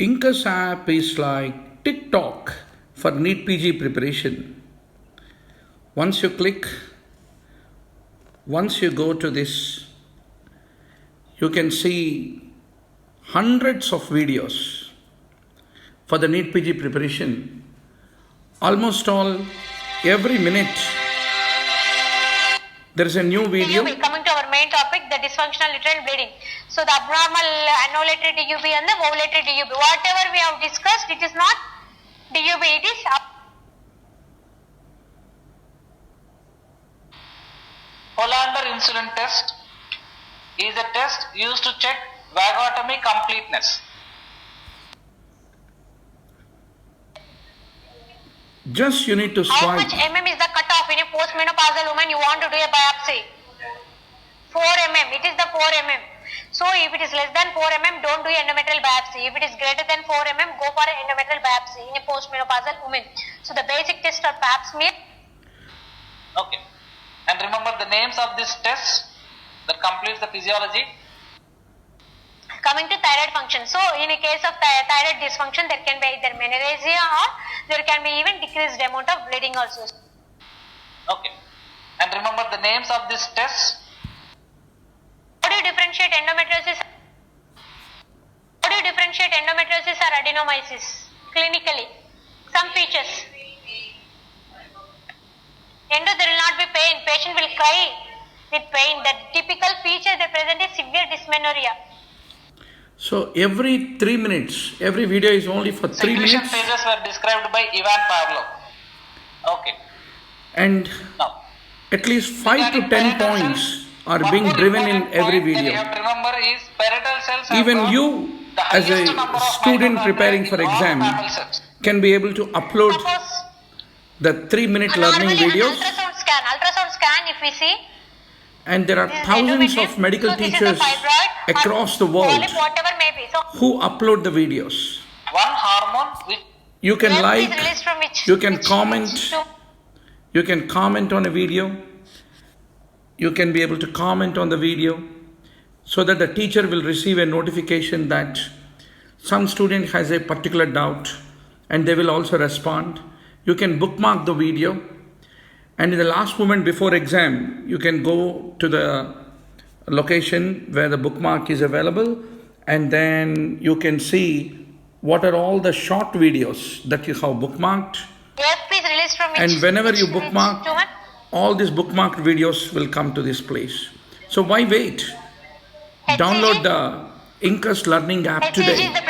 Incus app is like TikTok for NEET PG preparation. Once you go to this, you can see hundreds of videos for the NEET PG preparation. Almost every minute there is a new video. Coming to our main topic, the dysfunctional uterine bleeding. So the abnormal annullatory DUB and the ovulatory DUB. Whatever we have discussed, it is not DUB, it is Polander insulin test is a test used to check vagotomy completeness. Just you need to how swipe. much mm is the cutoff in a postmenopausal woman you want to do a biopsy? 4 mm. It is the 4 mm. So if it is less than 4 mm, don't do endometrial biopsy. If it is greater than 4 mm, go for an endometrial biopsy in a postmenopausal woman. So the basic test are pap smear. Okay. And remember the names of these tests that completes the physiology. Coming to thyroid function. So in a case of thyroid dysfunction, there can be either menorrhagia or there can be even decreased amount of bleeding also. Okay. And remember the names of these tests. How do you differentiate endometriosis? How do you differentiate endometriosis or adenomyosis clinically? Some features. Endo, there will not be pain. Patient will cry with pain. The typical feature they present is severe dysmenorrhea. So every 3 minutes, every video is only for 3 minutes. Secretion phases were described by Ivan Pavlov. Okay. And Now, at least 5 to 10 points are being driven in every video. You have to remember is parietal cells. Even you, as a student preparing for exam, can be able to upload Suppose the 3-minute learning normally videos. ultrasound scan if we see, And there are this is thousands endometrium. of medical So this is teachers the fibroid or across the world polyp, whatever may be. So who upload the videos. One hormone which You can F like, is released from which, you can which comment, to- you can comment on a video. You can be able to comment on the video so that the teacher will receive a notification that some student has a particular doubt and they will also respond. You can bookmark the video, and in the last moment before exam, you can go to the location where the bookmark is available, and then you can see what are all the short videos that you have bookmarked. F is released from which, And whenever you which bookmark, tumor? all these bookmarked videos will come to this place. So why wait? HCG? Download the Incus learning app HCG today. is the